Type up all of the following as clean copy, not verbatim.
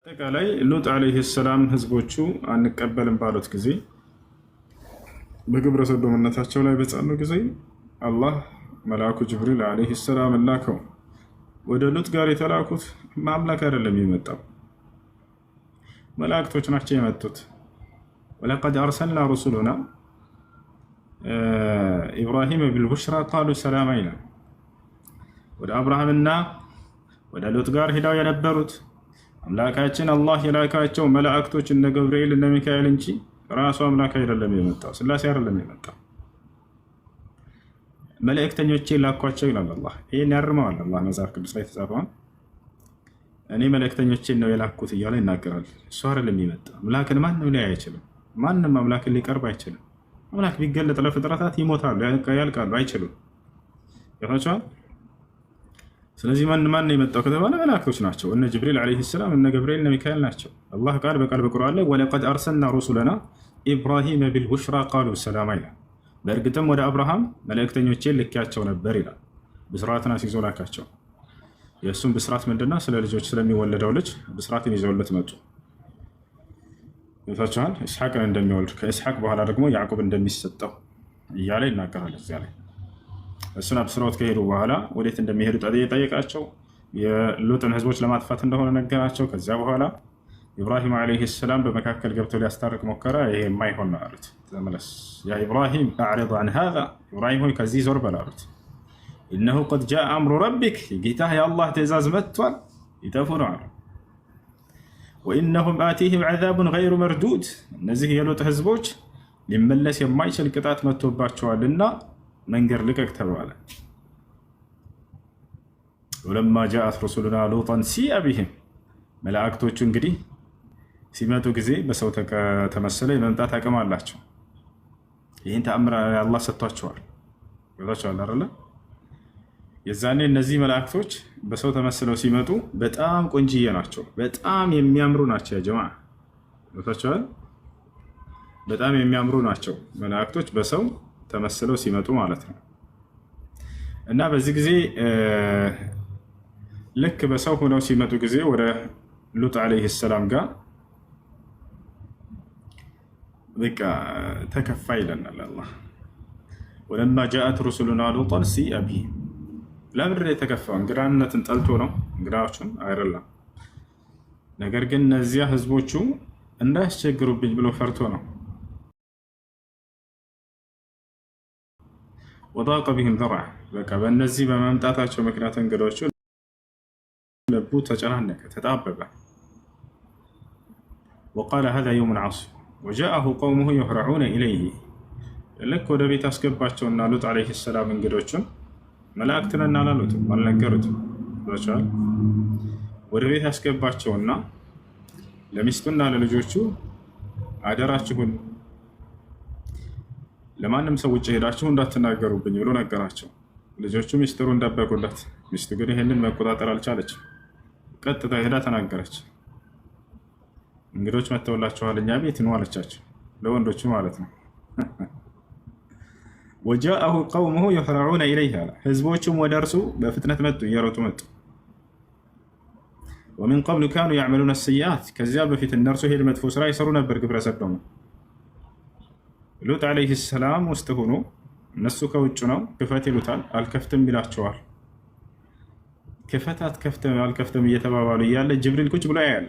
አጠቃላይ ሉጥ ዓለይሂ ሰላም ህዝቦቹ አንቀበልም ባሉት ጊዜ በግብረ ሰዶምነታቸው ላይ በጸኑ ጊዜ አላህ መልአኩ ጅብሪል ዓለይሂ ሰላም ላከው። ወደ ሉጥ ጋር የተላኩት ማምላክ አይደለም የመጣው መላእክቶች ናቸው የመጡት። ወለቀድ አርሰልና ሩሱሉና ኢብራሂም ቢልቡሽራ ቃሉ ሰላማ ይላል። ወደ አብርሃምና ወደ ሉጥ ጋር ሄደው የነበሩት አምላካችን አላህ የላካቸው መላእክቶች እነ ገብርኤል እነ ሚካኤል እንጂ ራሱ አምላክ አይደለም የመጣው፣ ስላሴ አይደለም የመጣው። መልእክተኞቼ ላኳቸው ይላል አላህ። ይሄን ያርመዋል አላህ መጽሐፍ ቅዱስ ላይ ተጻፈዋል። እኔ መልእክተኞቼን ነው የላኩት እያለ ይናገራል። እሱ አይደለም የመጣው። አምላክን ማንም ሊያይ አይችልም። ማንም አምላክን ሊቀርብ አይችልም። አምላክ ቢገለጥ ለፍጥረታት ይሞታሉ፣ ያልቃሉ፣ አይችሉም። ይፈቻል። ስለዚህ ማን የመጣው ከተባለ መላእክቶች ናቸው። እነ ጅብሪል ዓለይሂ ሰላም እነ ገብርኤል እነ ሚካኤል ናቸው። አላህ ቃል በቃል በቁርአን ላይ ወለቀድ አርሰልና ሩሱለና ኢብራሂም ቢልቡሽራ ቃሉ ሰላማ ይላል። በእርግጥም ወደ አብርሃም መልእክተኞቼን ልኬያቸው ነበር ይላል። ብስራትን አስይዞ ላካቸው። የእሱም ብስራት ምንድነው? ስለ ልጆች ስለሚወለደው ልጅ ብስራትን ይዘውለት መጡ። ይታችኋል። ኢስሐቅን እንደሚወልድ ከኢስሐቅ በኋላ ደግሞ ያዕቆብ እንደሚሰጠው እያለ ይናገራል እዚያ ላይ። እሱን አብስረውት ከሄዱ በኋላ ወዴት እንደሚሄዱ ጠየቃቸው። የሉጥን ህዝቦች ለማጥፋት እንደሆነ ነገራቸው። ከዚያ በኋላ ኢብራሂም ዓለይሂ ሰላም በመካከል ገብተው ሊያስታርቅ ሞከረ። ይሄ የማይሆን ነው አሉት። ተመለስ ያ ኢብራሂም አዕሪድ ዐን ሃዛ፣ ኢብራሂም ሆይ ከዚህ ዞር በል አሉት። ኢነሁ ቀድ ጃአ አምሩ ረቢክ፣ የጌታህ የአላህ ትእዛዝ መጥቷል፣ ይጠፉ ነው አሉ። ወኢነሁም አቲህም ዐዛቡን ገይሩ መርዱድ፣ እነዚህ የሉጥ ህዝቦች ሊመለስ የማይችል ቅጣት መጥቶባቸዋልና መንገድ ልቀቅ ተባለ። ወለማ ጃአት ሩሱሉና ሉጣን ሲአ ቢሂም፣ መላእክቶቹ እንግዲህ ሲመጡ ጊዜ በሰው ተመሰለ የመምጣት አቅም አላቸው። ይህን ተአምር አላህ ሰጥቷቸዋል። ይወጣቸዋል አይደለ? የዛኔ እነዚህ መላእክቶች በሰው ተመስለው ሲመጡ በጣም ቆንጅዬ ናቸው፣ በጣም የሚያምሩ ናቸው። ያ ጀማዓ ይወጣቸዋል። በጣም የሚያምሩ ናቸው መላእክቶች በሰው ተመስለው ሲመጡ ማለት ነው። እና በዚህ ጊዜ ልክ በሰው ሆነው ሲመጡ ጊዜ ወደ ሉጥ ዓለይሂ ሰላም ጋር በቃ ተከፋ ይለናል አላህ። ወለማ ጃአት ሩሱሉና ሉጣን ሲአ ቢሂም፣ ለምንድን ነው የተከፋው? እንግዳነትን ጠልቶ ነው? እንግዳዎችን አይደለም። ነገር ግን እነዚያ ህዝቦቹ እንዳያስቸግሩብኝ ብሎ ፈርቶ ነው። ወዳቀ ቢሂም ዘርዐ፣ በቃ በእነዚህ በመምጣታቸው ምክንያት እንግዶቹ ልቡ ተጨናነቀ፣ ተጣበበ። ወቃለ ሀዛ የውሙን ዐሲብ ወጃአሁ ቀውሙሁ የህረዑነ ኢለይህ፣ ልክ ወደ ቤት አስገባቸውና ሉጥ ዓለይሂ ሰላም እንግዶቹን መላእክት ነን አላሉትም፣ አልነገሩትም። ወደ ቤት አስገባቸውና ለሚስቱና ለልጆቹ አደራችሁን ለማንም ሰው ውጭ ሄዳችሁ እንዳትናገሩብኝ ብሎ ነገራቸው። ልጆቹ ሚስጥሩ እንደበቁለት። ሚስቱ ግን ይሄንን መቆጣጠር አልቻለችም። ቀጥታ ሄዳ ተናገረች። እንግዶች መጥተውላችኋል እኛ ቤት ነው አለቻቸው፣ ለወንዶቹ ማለት ነው። ወጃአሁ ቀውሙሁ የህረዑነ ኢለይህ አለ። ህዝቦቹም ወደ እርሱ በፍጥነት መጡ፣ እየሮጡ መጡ። ወሚን ቀብሉ ካኑ ያዕመሉነ ሰይአት፣ ከዚያ በፊት እነርሱ ሄድ መጥፎ ስራ ይሰሩ ነበር፣ ግብረ ሰዶም። ሉጥ ዓለይሂ ሰላም ውስጥ ሆኖ እነሱ ከውጭ ነው፣ ክፈት ይሉታል፣ አልከፍትም ይላቸዋል። ክፈት አትከፍትም አልከፍትም እየተባባሉ እያለ ጅብሪል ቁጭ ብሎ ያያል።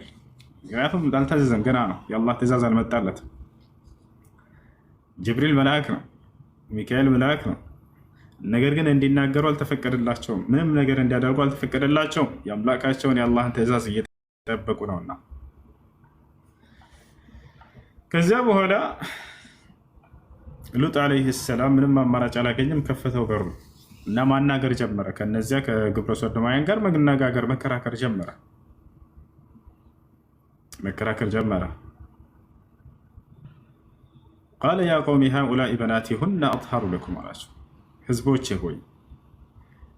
ምክንያቱም አልታዘዘም፣ ገና ነው፣ የአላህ ትእዛዝ አልመጣለትም። ጅብሪል መልአክ ነው፣ ሚካኤል መልአክ ነው። ነገር ግን እንዲናገሩ አልተፈቀደላቸውም፣ ምንም ነገር እንዲያደርጉ አልተፈቀደላቸውም። የአምላካቸውን የአላህን ትእዛዝ እየጠበቁ ነውና። ከዚያ በኋላ ሉጥ ዓለይሂ ሰላም ምንም አማራጭ አላገኘም። ከፈተው በሩ እና ማናገር ጀመረ። ከነዚያ ከግብረ ሰዶማውያን ጋር መነጋገር፣ መከራከር ጀመረ። ቃለ ያ ቀውሚ ሃኡላኢ በናቲ ሁነ አጥሃሩ ለኩም አላቸው። ህዝቦቼ ሆይ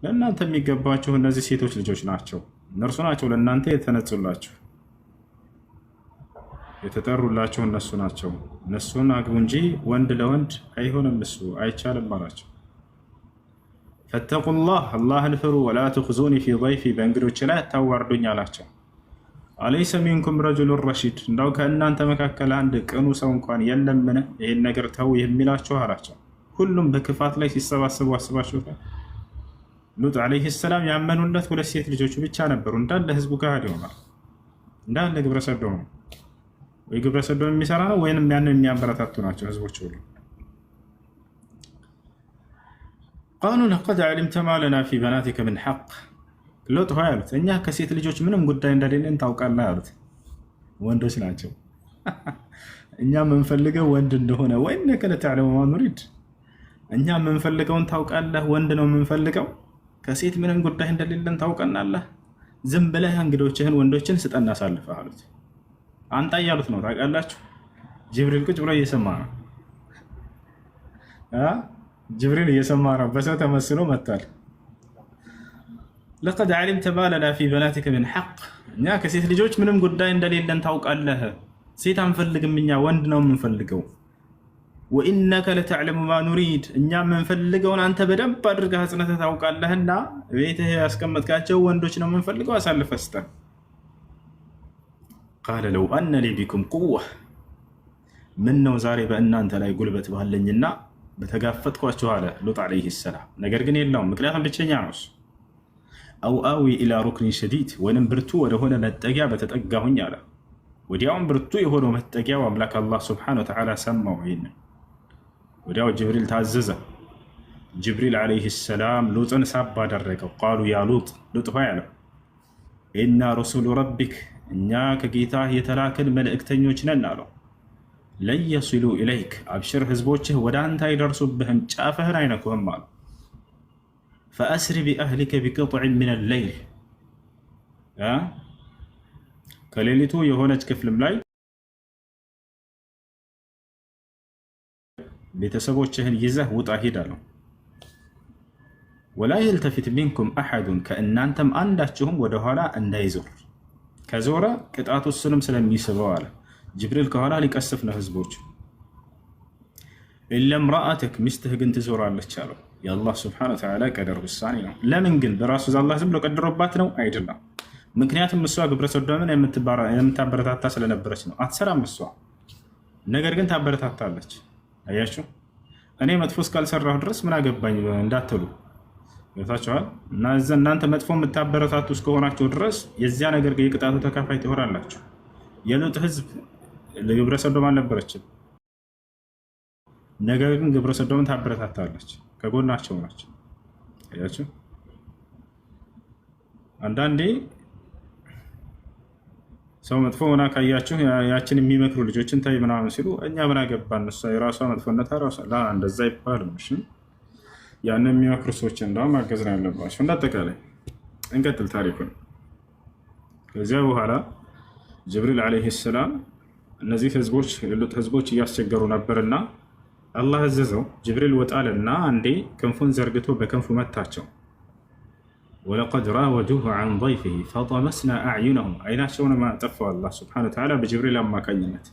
ለእናንተ የሚገባችሁ እነዚህ ሴቶች ልጆች ናቸው፣ እነርሱ ናቸው ለእናንተ የተነጹላችሁ፣ የተጠሩላችሁ እነሱ ናቸው። እነሱን አግቡ እንጂ ወንድ ለወንድ አይሆንም፣ እሱ አይቻልም አላቸው። ፈተቁላህ፣ አላህን ፍሩ። ወላ ትኽዙኒ ፊ ضይፊ፣ በእንግዶች ላይ አታዋርዱኝ አላቸው። አለይሰ ሚንኩም ረጁሉን ረሺድ እንዳው ከእናንተ መካከል አንድ ቅኑ ሰው እንኳን የለምን ይህን ነገር ተው የሚላችሁ አላቸው። ሁሉም በክፋት ላይ ሲሰባሰቡ አስባችሁታል። ሉጥ ዓለይሂ ሰላም ያመኑለት 2 ሴት ልጆቹ ብቻ ነበሩ። እንዳለ ህዝቡ ጋር ይሆናል። እንዳለ ግብረ ሰዶም ነው ወይ ግብረ ሰዶም የሚሰራ ነው ወይንም ያንን የሚያበረታቱ ናቸው ህዝቦች ሁሉ። ቃሉ ለቀድ ዓሊምተ ማ ለና ፊ በናቲከ ምን ሐቅ ሎጥ ሆይ አሉት፣ እኛ ከሴት ልጆች ምንም ጉዳይ እንደሌለን ታውቃለህ አሉት። ወንዶች ናቸው። እኛ የምንፈልገው ወንድ እንደሆነ ወኢነከ ለተዕለሙ ማ ኑሪድ፣ እኛ የምንፈልገውን ታውቃለህ፣ ወንድ ነው የምንፈልገው፣ ከሴት ምንም ጉዳይ እንደሌለን ታውቀናለህ፣ ዝም ብለህ እንግዶችህን ወንዶችን ስጠን አሳልፈህ አሉት። አንጣ እያሉት ነው ታውቃላችሁ። ጅብሪል ቁጭ ብሎ እየሰማ ነው። ጅብሪል እየሰማ ነው። በሰው ተመስሎ መጥቷል። ለቀድ ዓሊምተ ማ ለና ፊ በናቲከ ምን ሐቅ፣ እኛ ከሴት ልጆች ምንም ጉዳይ እንደሌለን ታውቃለህ። ሴት አንፈልግም፣ እኛ ወንድ ነው የምንፈልገው። ወኢነከ ለተዕለሙ ማ ኑሪድ፣ እኛ የምንፈልገውን አንተ በደንብ አድርገህ አጽንተህ ታውቃለህና ቤትህ ያስቀመጥካቸው ወንዶች ነው የምንፈልገው፣ አሳልፈህ ስጠን። ቃለ ለው አነ ሊ ቢኩም ቁዋ፣ ምን ነው ዛሬ በእናንተ ላይ ጉልበት ባለኝና በተጋፈጥኳችሁ አለ ሉጥ ዓለይሂ ሰላም። ነገር ግን የለውም፣ ምክንያቱም ብቸኛ ነው እሱ። አው አዊ ኢላ ሩክኒን ሸዲድ፣ ወይም ብርቱ ወደሆነ መጠጊያ በተጠጋሁኝ አለ። ወዲያውም ብርቱ የሆነው መጠጊያው አምላክ አላህ ሱብሓነሁ ወተዓላ ሰማው። ይህንን ወዲያው ጅብሪል ታዘዘ። ጅብሪል ዓለይሂ ሰላም ሉጥን ሳብ አደረገው። ቃሉ ያ ሉጥ፣ ሉጥ ሆይ አለው፣ ኢና ረሱሉ ረቢክ፣ እኛ ከጌታ የተላክን መልእክተኞች ነን አለው። ለን የሲሉ ኢለይክ፣ አብሽር ህዝቦችህ ወደ አንተ አይደርሱብህም፣ ጫፍህን አይነኩህም አሉ። ፈአስሪ ቢአህሊከ ቢቅጥዕን ሚነ ሌይል፣ ከሌሊቱ የሆነች ክፍልም ላይ ቤተሰቦችህን ይዘህ ውጣ ሂድ አለው። ወላ የልተፊት ሚንኩም አሐዱን፣ ከእናንተም አንዳችሁም ወደኋላ እንዳይዞር፣ ከዞረ ቅጣቱ እሱንም ስለሚስበው አለ። ጅብሪል ከኋላ ሊቀስፍ ነው ህዝቦች። ኢላ ምራአተክ፣ ሚስትህ ግን ትዞራለች አለው። የአላህ ስብሐነሁ ወተዓላ ቀደር ውሳኔ ነው። ለምን ግን በራሱ አላህ ዝም ብሎ ቀድሮባት ነው? አይደለም። ምክንያቱም እሷ ግብረ ሰዶምን የምታበረታታ ስለነበረች ነው። አትሰራም እሷ፣ ነገር ግን ታበረታታለች። አያችሁ፣ እኔ መጥፎ እስካልሰራሁ ድረስ ምን አገባኝ እንዳትሉ ታቸዋል። እና እናንተ መጥፎ የምታበረታቱ እስከሆናችሁ ድረስ የዚያ ነገር የቅጣቱ ተካፋይ ትሆናላችሁ። የሉጥ ህዝብ ግብረ ሰዶም አልነበረችም፣ ነገር ግን ግብረ ሰዶምን ታበረታታለች፣ ከጎናቸው ናቸው። አያችሁ፣ አንዳንዴ ሰው መጥፎ ሆና ካያችሁ ያችን የሚመክሩ ልጆችን ታይ ምናምን ሲሉ እኛ ምን አገባን እሷ የራሷ መጥፎነት ራሷ እንደዛ ይባልም። እሺ፣ ያን የሚመክሩ ሰዎች እንደውም ማገዝ ነው ያለባቸው። እንዳጠቃላይ እንቀጥል ታሪኩን። ከዚያ በኋላ ጅብሪል ዓለይሂ ሰላም እነዚህ ህዝቦች እያስቸገሩ ነበርና አላህ አዘዘው። ጅብሪል ወጣልና አንዴ ክንፉን ዘርግቶ በክንፉ መታቸው። ወለቀድ ራወዱሁ ዐን ضይፊሂ ፈጠመስና አዕዩነሁም፣ አይናቸውን ጠፋው አላህ ሱብሓነሁ ወተዓላ በጅብሪል አማካኝነት።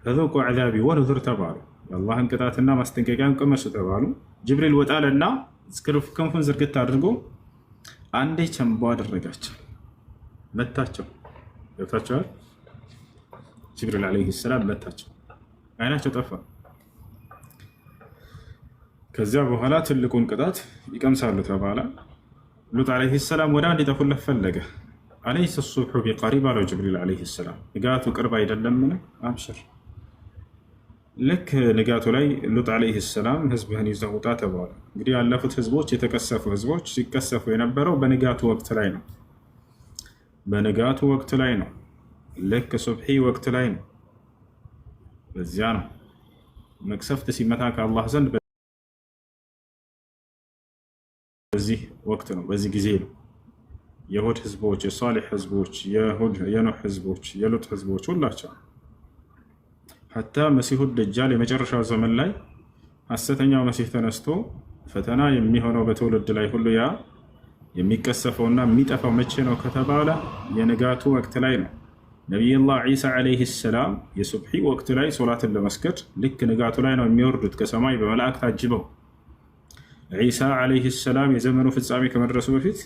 ፈዙቁ ዐዛቢ ወኑዙር ተባሉ፣ የአላህን ቅጣትና ማስጠንቀቂያን ቅመሱ ተባሉ። ጅብሪል ወጣልና ክንፉን ዝርግት አድርጎ አንዴ ቸንቦ አደረጋቸው፣ መታቸው። ገብታችኋል? ጅብሪል ዓለይሂ ሰላም መታቸው፣ አይናቸው ጠፋ። ከዚያ በኋላ ትልቁን ቅጣት ይቀምሳሉ ተባለ። ሉጥ ዓለይሂ ሰላም ወደ አንድ ይጠፉለት ፈለገ። አለይሰ ሱብሑ ቢቀሪብ አለው ጅብሪል ዓለይሂ ሰላም፣ ንጋቱ ቅርብ አይደለምን? አብሽር። ልክ ንጋቱ ላይ ሉጥ ዓለይሂ ሰላም ህዝብህን ይዘህ ውጣ ተባለ። እንግዲህ ያለፉት ህዝቦች የተቀሰፉ ህዝቦች ሲቀሰፉ የነበረው በንጋቱ ወቅት ላይ ነው። በንጋቱ ወቅት ላይ ነው። ልክ ሱብሒ ወቅት ላይ ነው። በዚያ ነው መቅሰፍት ሲመታ ከአላህ ዘንድ በዚህ ወቅት ነው፣ በዚህ ጊዜ ነው። የሁድ ህዝቦች፣ የሷሊህ ህዝቦች፣ የኑህ ህዝቦች፣ የሉጥ ህዝቦች ሁላቸው ሐታ መሲሁ ደጃል የመጨረሻው ዘመን ላይ ሐሰተኛው መሲህ ተነስቶ ፈተና የሚሆነው በትውልድ ላይ ሁሉ ያ የሚቀሰፈውና የሚጠፋው መቼ ነው ከተባለ የንጋቱ ወቅት ላይ ነው። ነቢዩላህ ዒሳ ዓለይሂ ሰላም የሱብሒ ወቅት ላይ ሶላትን ለመስገድ ልክ ንጋቱ ላይ ነው የሚወርዱት ከሰማይ በመላእክት ታጅበው። ዒሳ ዓለይሂ ሰላም የዘመኑ ፍጻሜ ከመድረሱ በፊት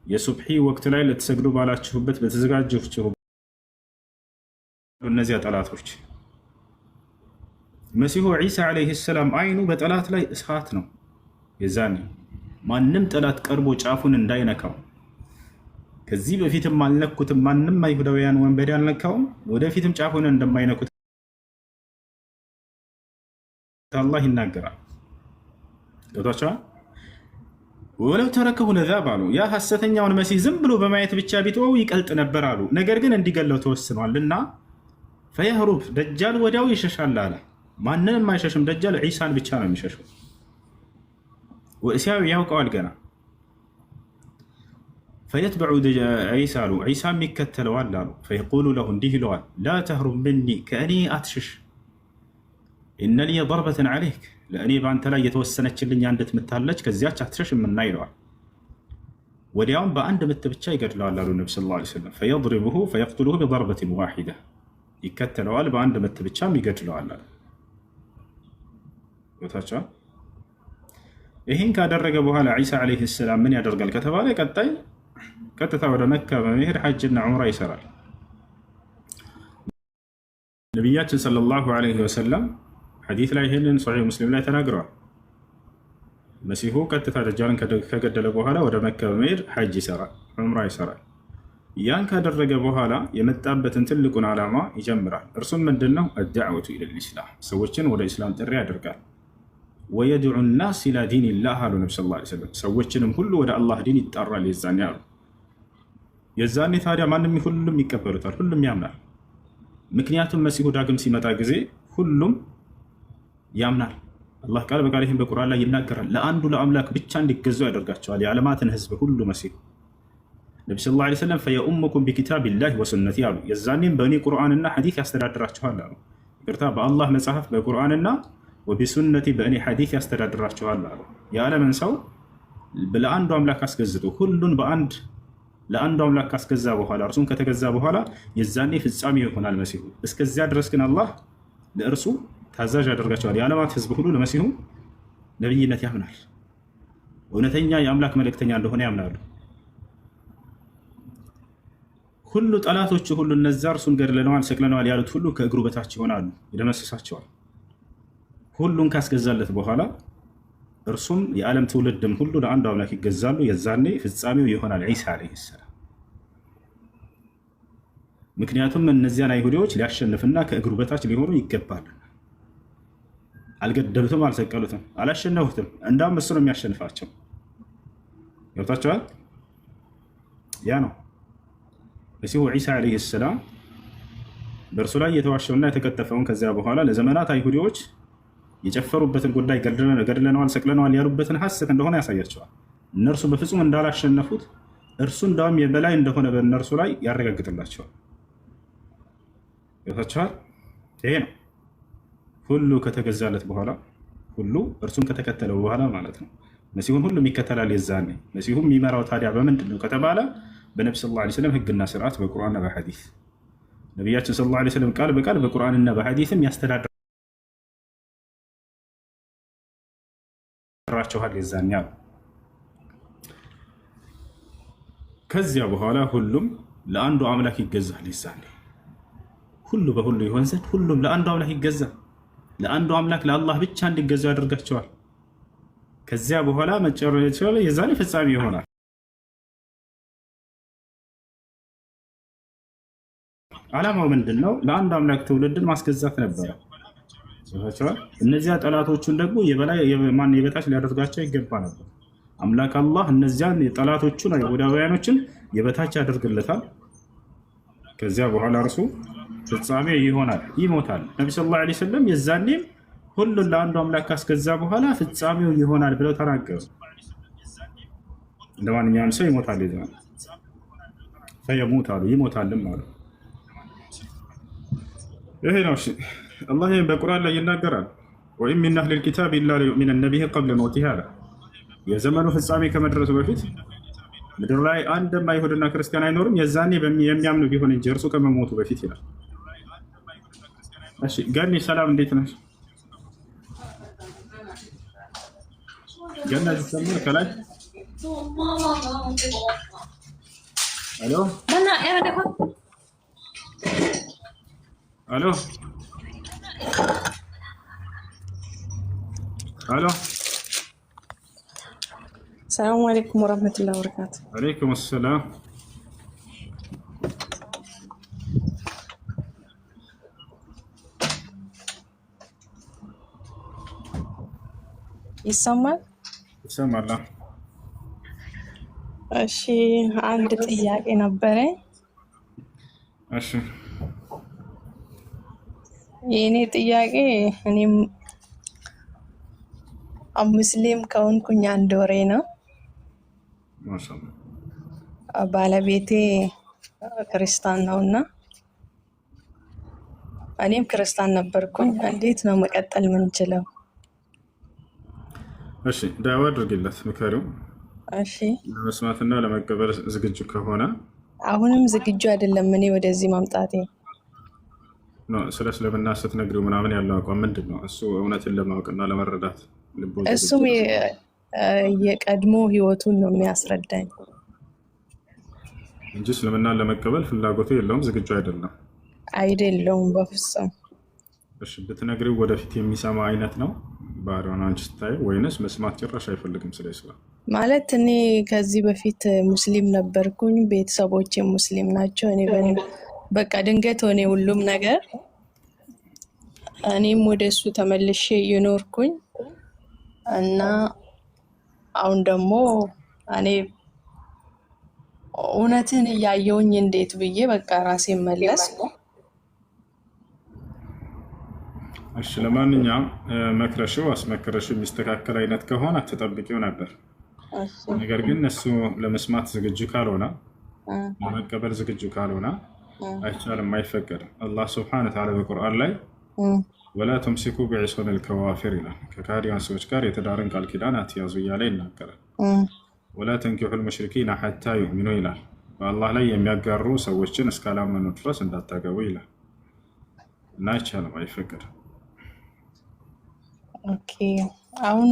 የሱብሒ ወቅት ላይ ልትሰግዱ ባላችሁበት በተዘጋጃችሁ እነዚያ ጠላቶች መሲሁ ዒሳ ዓለይሂ ሰላም አይኑ በጠላት ላይ እሳት ነው። የዛኔ ማንም ጠላት ቀርቦ ጫፉን እንዳይነካው ከዚህ በፊትም አልነኩትም፣ ማንም አይሁዳውያን ወንበዴ አልነካውም፣ ወደፊትም ጫፉን እንደማይነኩት አላህ ይናገራል። ገብቷቸዋል። ወለው ተረከሁ ለዛብ አሉ። ያ ሐሰተኛውን መሲህ ዝም ብሎ በማየት ብቻ ቢተወው ይቀልጥ ነበር አሉ። ነገር ግን እንዲገለው ተወስኗል እና ፈየህሩብ ደጃል ወዲያው ይሸሻል አለ። ማንንም አይሸሽም። ደጃል ዒሳን ብቻ ነው የሚሸሸው። ወእስያው ያውቀዋል ገና። ፈየትበዑ ዒሳ አሉ። ዒሳም ይከተለዋል አሉ። ፈየቁሉ ለሁ እንዲህ ይለዋል፣ ላ ተህሩብ ምኒ ከእኔ አትሽሽ፣ ኢነ ሊየ ضርበተን ዓለይክ ለእኔ በአንተ ላይ የተወሰነችልኝ አንዲት ምት አለች፣ ከዚያች አትሸሽምና ይለዋል። ወዲያውም በአንድ ምት ብቻ ይገድለዋል አሉ ነቢ ሰለላሁ ዐለይሂ ወሰለም። ፈየድሪቡሁ ፈየቅትሉሁ ቢضርበትን ዋሒዳ ይከተለዋል፣ በአንድ ምት ብቻም ይገድለዋል አሉ። ቦታቸዋል። ይህን ካደረገ በኋላ ዒሳ ዓለይሂ ሰላም ምን ያደርጋል ከተባለ ቀጣይ ቀጥታ ወደ መካ በመሄድ ሐጅና ዑምራ ይሰራል። ነቢያችን ሰለላሁ ዐለይሂ ወሰለም ሐዲስ ላይ ይህንን ሶሒህ ሙስሊም ላይ ተናግረዋል። መሲሁ ቀጥታ ደጃልን ከገደለ በኋላ ወደ መካ በመሄድ ሐጅ ይሰራል፣ ዑምራ ይሰራል። ያን ካደረገ በኋላ የመጣበትን ትልቁን ዓላማ ይጀምራል። እርሱም ምንድን ነው? አዳዕወቱ ኢለል ኢስላም ሰዎችን ወደ ኢስላም ጥሪ ያደርጋል። ወየድዑ ናስ ኢላ ዲኒላህ አሉ ነቢ ሰለላሁ ዐለይሂ ወሰለም ሰዎችንም ሁሉ ወደ አላህ ዲን ይጣራል። የዛኔ አሉ የዛኔ ታዲያ ማንም ሁሉም ይቀበሉታል፣ ሁሉም ያምናል። ምክንያቱም መሲሁ ዳግም ሲመጣ ጊዜ ሁሉም ያምናል። አላህ ቃል በቃል ይህን በቁርአን ላይ ይናገራል። ለአንዱ ለአምላክ ብቻ እንዲገዙ ያደርጋቸዋል የዓለማትን ህዝብ ሁሉ መሲሁ። ነቢ ሰለላሁ ዐለይሂ ወሰለም ፈየኡሙኩም ቢኪታቢላህ ወሱነቲ አሉ። የዛኔም በእኔ ቁርአንና ሐዲስ ያስተዳድራችኋል አሉ። ይቅርታ በአላህ መጽሐፍ በቁርአንና ወቢሱነቲ በእኔ ሐዲስ ያስተዳድራችኋል አሉ። የዓለምን ሰው ለአንዱ አምላክ አስገዝቶ ሁሉን በአንድ ለአንዱ አምላክ ካስገዛ በኋላ እርሱን ከተገዛ በኋላ የዛኔ ፍጻሜ ይሆናል መሲሁ። እስከዚያ ድረስ ግን አላህ ለእርሱ ታዛዥ ያደርጋቸዋል። የዓለማት ህዝብ ሁሉ ለመሲሁ ነቢይነት ያምናል። እውነተኛ የአምላክ መልእክተኛ እንደሆነ ያምናሉ። ሁሉ ጠላቶቹ ሁሉ እነዛ እርሱን ገድለነዋል፣ ሰቅለነዋል ያሉት ሁሉ ከእግሩ በታች ይሆናሉ፣ ይደመስሳቸዋል። ሁሉን ካስገዛለት በኋላ እርሱም የዓለም ትውልድም ሁሉ ለአንዱ አምላክ ይገዛሉ። የዛኔ ፍጻሜው ይሆናል ዒሳ ዓለይሂ ሰላም። ምክንያቱም እነዚያን አይሁዲዎች ሊያሸንፍና ከእግሩ በታች ሊሆኑ ይገባል። አልገደሉትም፣ አልሰቀሉትም፣ አላሸነፉትም። እንዳውም እሱ ነው የሚያሸንፋቸው። ገብታችኋል? ያ ነው መሲሁ ዒሳ ዓለይሂ ሰላም በእርሱ ላይ የተዋሸውና የተቀጠፈውን ከዚያ በኋላ ለዘመናት አይሁዲዎች የጨፈሩበትን ጉዳይ ገድለነዋል፣ ሰቅለነዋል ያሉበትን ሐሰት እንደሆነ ያሳያቸዋል። እነርሱ በፍጹም እንዳላሸነፉት እርሱ እንዳውም የበላይ እንደሆነ በእነርሱ ላይ ያረጋግጥላቸዋል። ገብታችኋል? ይሄ ነው ሁሉ ከተገዛለት በኋላ ሁሉ እርሱን ከተከተለው በኋላ ማለት ነው። መሲሁን ሁሉም ይከተላል። የዛኔ መሲሁ የሚመራው ታዲያ በምንድን ነው ከተባለ በነቢ ሰለላሁ ዐለይሂ ወሰለም ህግና ስርዓት በቁርአንና በሐዲስ ነቢያችን ሰለላሁ ዐለይሂ ወሰለም ቃል በቃል በቁርአንና በሐዲስም ያስተዳድራቸዋል። የዛኔ አሉ። ከዚያ በኋላ ሁሉም ለአንዱ አምላክ ይገዛል። የዛኔ ሁሉ በሁሉ ይሆን ዘንድ ሁሉም ለአንዱ አምላክ ይገዛል። ለአንዱ አምላክ ለአላህ ብቻ እንዲገዙ ያደርጋቸዋል። ከዚያ በኋላ መጨረሻ ላይ የዛኔ ፍጻሜ ይሆናል። ዓላማው ምንድን ነው? ለአንድ አምላክ ትውልድን ማስገዛት ነበረ። እነዚያ ጠላቶቹን ደግሞ የበታች ሊያደርጋቸው ይገባ ነበር። አምላክ አላህ እነዚያን ጠላቶቹን አይሁዳውያኖችን የበታች ያደርግለታል። ከዚያ በኋላ እርሱ ፍጻሜ ይሆናል፣ ይሞታል። ነቢ ሰለላሁ ዐለይሂ ወሰለም የዛኔም ሁሉን ለአንዱ አምላክ ካስገዛ በኋላ ፍጻሜው ይሆናል ብለው ተናገሩ። እንደ ማንኛውም ሰው ይሞታል። ይዘዋል ፈየሙት አሉ፣ ይሞታልም አሉ። ይሄ ነው አላህ በቁርአን ላይ ይናገራል። ወኢን ሚን አህሊል ኪታብ ኢላ ሊዩእሚነነ ቢሂ ቀብለ መውቲሂ አለ። የዘመኑ ፍጻሜ ከመድረሱ በፊት ምድር ላይ አንድም አይሁድና ክርስቲያን አይኖርም የዛኔ የሚያምኑ ቢሆን እንጂ እርሱ ከመሞቱ በፊት ይላል። እሺ ገኒ ሰላም፣ እንዴት ነሽ? ገና ይሰማል ከላይ الو الو الو. السلام عليكم ورحمة الله وبركاته. عليكم السلام. ይሰማል? ይሰማል። እሺ አንድ ጥያቄ ነበረኝ። እሺ የኔ ጥያቄ እኔም ሙስሊም ከሆንኩኝ አንድ ወሬ ነው። ማሻአላህ። ባለቤቴ ክርስቲያን ነውና እኔም ክርስቲያን ነበርኩኝ። እንዴት ነው መቀጠል የምንችለው? እሺ ዳዋ አድርግለት፣ ምከሪው። እሺ ለመስማትና ለመቀበል ዝግጁ ከሆነ አሁንም ዝግጁ አይደለም። እኔ ወደዚህ ማምጣቴ ስለ እስልምና ስትነግሪው ምናምን ያለው አቋም ምንድን ነው? እሱ እውነትን ለማወቅና ለመረዳት እሱም የቀድሞ ህይወቱን ነው የሚያስረዳኝ እንጂ እስልምናን ለመቀበል ፍላጎቱ የለውም፣ ዝግጁ አይደለውም በፍጹም። እሺ ብትነግሪው ወደፊት የሚሰማ አይነት ነው ባህሪውን አንቺ ስታይ፣ ወይንስ መስማት ጭራሽ አይፈልግም ስለ እስላም? ማለት እኔ ከዚህ በፊት ሙስሊም ነበርኩኝ፣ ቤተሰቦቼ ሙስሊም ናቸው። እኔ በቃ ድንገት ሆነ ሁሉም ነገር። እኔም ወደ እሱ ተመልሼ እየኖርኩኝ እና አሁን ደግሞ እኔ እውነትን እያየውኝ እንዴት ብዬ በቃ ራሴን መለስ። እሺ ለማንኛውም መክረሽው አስመክረሽው የሚስተካከል አይነት ከሆነ ትጠብቂው ነበር። ነገር ግን እሱ ለመስማት ዝግጁ ካልሆነ፣ ለመቀበል ዝግጁ ካልሆነ አይቻልም፣ አይፈቀድም። አላህ ስብሐነ ወተዓላ በቁርአን ላይ ወላ ተምሲኩ ቢዒሶም ልከዋፊር ይላል። ከካዲያን ሰዎች ጋር የትዳርን ቃል ኪዳን አትያዙ እያለ ይናገራል። ወላ ተንኪሑ ልሙሽሪኪነ ሐታ ዩእሚኑ ይላል። በአላህ ላይ የሚያጋሩ ሰዎችን እስካላመኑ ድረስ እንዳታገቡ ይላል እና አይቻልም፣ አይፈቀድም። ኦኬ አሁን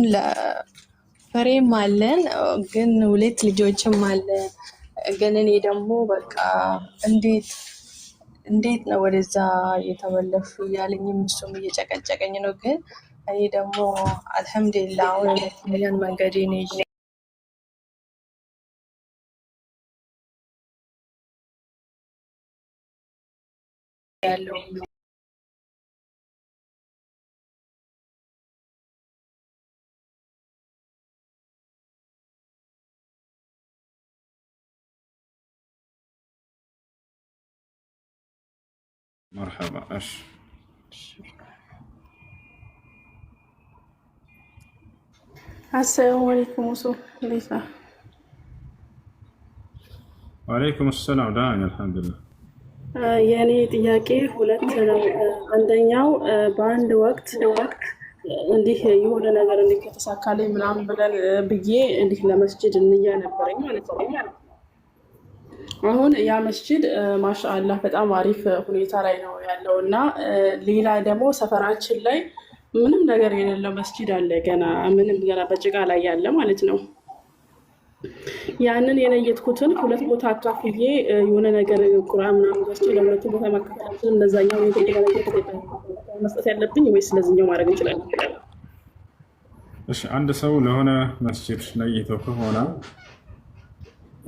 ፍሬም አለን፣ ግን 2 ልጆችም አለን። ግን እኔ ደግሞ በቃ እንዴት ነው ወደዛ እየተመለሱ እያለኝም እሱም እየጨቀጨቀኝ ነው። ግን እኔ ደግሞ አልሐምዱሊላህ አሁን ሁለተኛን መንገዴን ይዤ ያለው مرحبا. ايش السلام عليكم وسو ليفا. وعليكم السلام داعي الحمد لله. የኔ ጥያቄ 2 ነው። አንደኛው በአንድ ወቅት እንዲህ የሆነ ነገር እንዲህ ከተሳካለኝ ምናምን ብለን ብዬ እንዲህ ለመስጂድ እንያ ነበረኝ ማለት ነው። አሁን ያ መስጂድ ማሻአላህ በጣም አሪፍ ሁኔታ ላይ ነው ያለው እና ሌላ ደግሞ ሰፈራችን ላይ ምንም ነገር የሌለው መስጂድ አለ፣ ገና በጭቃ ላይ ያለ ማለት ነው። ያንን የነየትኩትን 2 ቦታ አካፍዬ የሆነ ነገር ቁርአን ምናምን ገዝቼ ለ2 ቦታ ማካፈል እንደዛኛው መስጠት ያለብኝ ወይስ ለዚህኛው ማድረግ እንችላለን? እሺ አንድ ሰው ለሆነ መስጂድ ነይቶ ከሆነ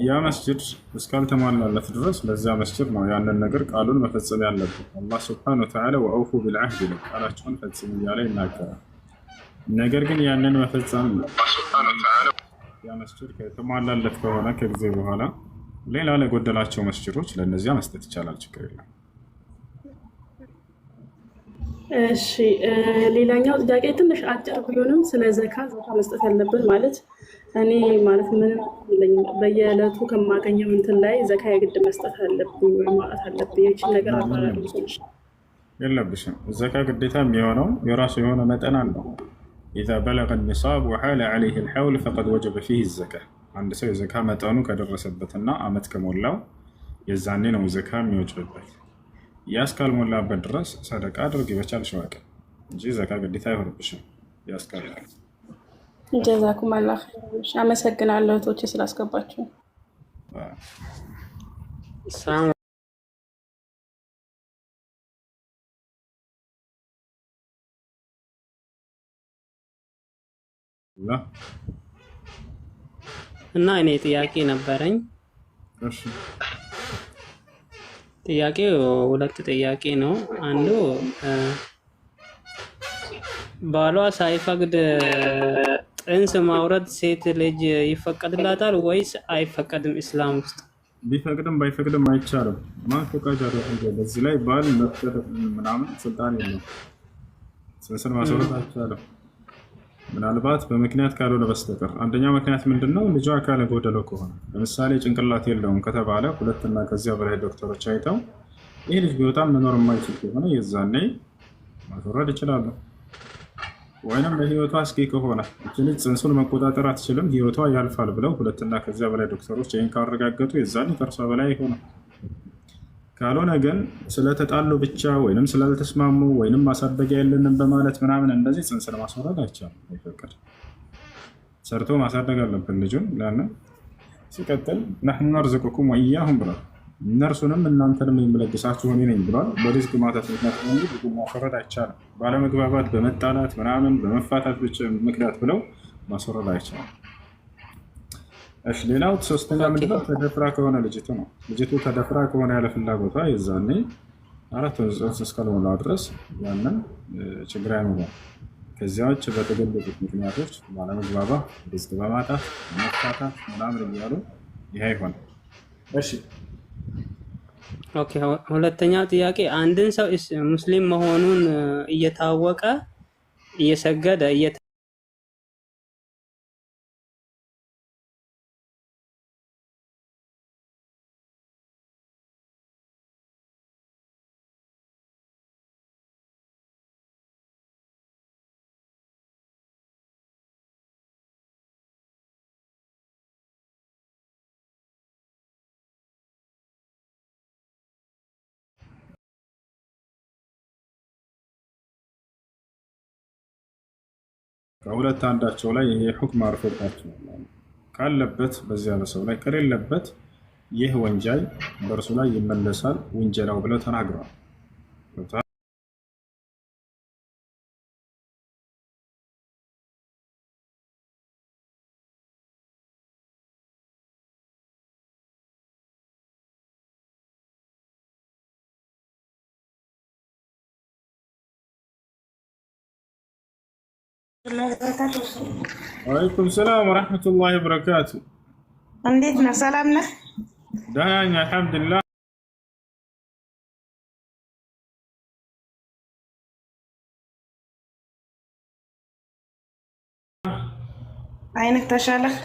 ያ መስጂድ እስካልተሟላለት ድረስ ለዚያ መስጂድ ነው ያንን ነገር ቃሉን መፈጸም ያለበት። አላህ ሱብሓነሁ ወተዓላ ወአውፉ ቢልዐህድ ይላል፣ ቃላቸውን ፈጽሙ እያለ ይናገራል። ነገር ግን ያንን መፈጸም ያ መስጂድ ከተሟላለት ከሆነ ከጊዜ በኋላ ሌላ ለጎደላቸው መስጂዶች ለእነዚያ መስጠት ይቻላል፣ ችግር የለም። እሺ ሌላኛው ጥያቄ ትንሽ አጭር ቢሆንም ስለ ዘካ መስጠት ያለብን ማለት እኔ ማለት ምንም በየዕለቱ ከማገኘው እንትን ላይ ዘካ የግድ መስጠት አለብኝ ወይ ማውጣት አለብኝ? ይህችን ነገር አባራለች የለብሽም። ዘካ ግዴታ የሚሆነው የራሱ የሆነ መጠን አለው። ኢዛ በለገ ኒሳብ ወሓለ ዐለይሂ ልሐውል ፈቀድ ወጀበ ፊህ ዘካ። አንድ ሰው የዘካ መጠኑ ከደረሰበትና አመት ከሞላው የዛኔ ነው ዘካ የሚወጅብበት። ያ እስካልሞላበት ድረስ ሰደቃ አድርጊ በቻልሽው አቅም እንጂ ዘካ ግዴታ አይሆንብሽም። ያስካላል። ጀዛኩም አላህ። አመሰግናለሁ እህቶቼ ስላስገባችሁ። السلام ላ እና እኔ ጥያቄ ነበረኝ። እሺ ጥያቄው ሁለት ጥያቄ ነው። አንዱ ባሏ ሳይፈቅድ ጥንስ ማውረድ ሴት ልጅ ይፈቀድላታል ወይስ አይፈቀድም? እስላም ውስጥ ቢፈቅድም ባይፈቅድም አይቻልም። ማን ፈቃድ አደረገ? በዚህ ላይ ባል መፍቀድ ምናምን ስልጣን የለም። ጽንስን ማስወረድ አይቻልም፣ ምናልባት በምክንያት ካልሆነ በስተቀር። አንደኛው ምክንያት ምንድነው? ልጇ አካለ ጎደለው ከሆነ ለምሳሌ ጭንቅላት የለውም ከተባለ ሁለትና ከዚያ በላይ ዶክተሮች አይተው ይህ ልጅ ቢወጣም መኖር የማይችል ከሆነ የዛኔ ማስወረድ ይችላሉ። ወይንም ለህይወቷ አስጊ ከሆነ እቺ ልጅ ጽንሱን መቆጣጠር አትችልም፣ ህይወቷ ያልፋል ብለው ሁለትና ከዚያ በላይ ዶክተሮች ይህን ካረጋገጡ የዛኔ ከእርሷ በላይ አይሆንም። ካልሆነ ግን ስለተጣሉ ብቻ ወይንም ስላልተስማሙ ወይንም ማሳደጊያ የለንም በማለት ምናምን እንደዚህ ጽንስን ማስወረድ አይቻልም፣ አይፈቀድም። ሰርቶ ማሳደግ አለብን ልጁን። ለምን ሲቀጥል ነሕኑ ነርዝቁኩም ወኢያሁም ብሏል። እነርሱንም እናንተንም የምለግሳችሁ እኔ ነኝ ብሏል። በሪዝቅ ማጣት ምክንያት ነው እንጂ ልጁን ማስወረድ አይቻልም። ባለመግባባት በመጣላት ምናምን በመፋታት ብቻ ምክንያት ብለው ማስወረድ አይቻልም። እሺ ሌላው ሶስተኛ ምንድነው? ተደፍራ ከሆነ ልጅቱ ነው። ልጅቱ ተደፍራ ከሆነ ያለ ፍላጎቷ የዛኔ 4 ወር እስካልሞላ ድረስ ያንን ችግር አይኖርም። ከዚያ ውጭ በተገለጹት ምክንያቶች ባለመግባባት፣ ሪዝቅ በማጣት መፋታት ምናምን እያሉ ይህ አይሆንም። እሺ ኦኬ። ሁለተኛው ጥያቄ አንድን ሰው ሙስሊም መሆኑን እየታወቀ እየሰገደ ከሁለት አንዳቸው ላይ ይሄ ሁክም አርፎባቸው ካለበት በዚያ በሰው ላይ ከሌለበት ይህ ወንጀል በእርሱ ላይ ይመለሳል ውንጀላው ብለው ተናግረዋል። ወአለይኩም ሰላም ወረሕመቱላሂ ወበረካቱ። እንዴት ነህ? ሰላም ነህ? ደህና ነኝ አልሐምዱሊላህ። አይንህ ተሻለህ?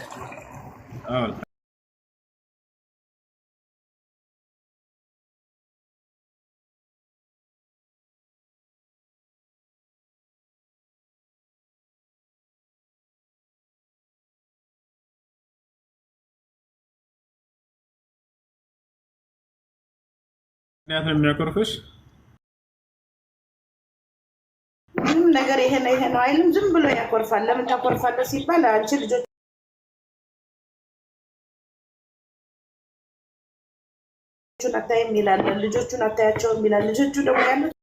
ምክንያት ነው የሚያኮርፍሽ? ምንም ነገር ይሄ ነው አይልም፣ ዝም ብሎ ያኮርፋል። ለምን ታኮርፋለህ ሲባል አንቺ ልጆቹን አታይም ይላል፣ ልጆቹን አታያቸውም ይላል። ልጆቹ ደግሞ ያሉት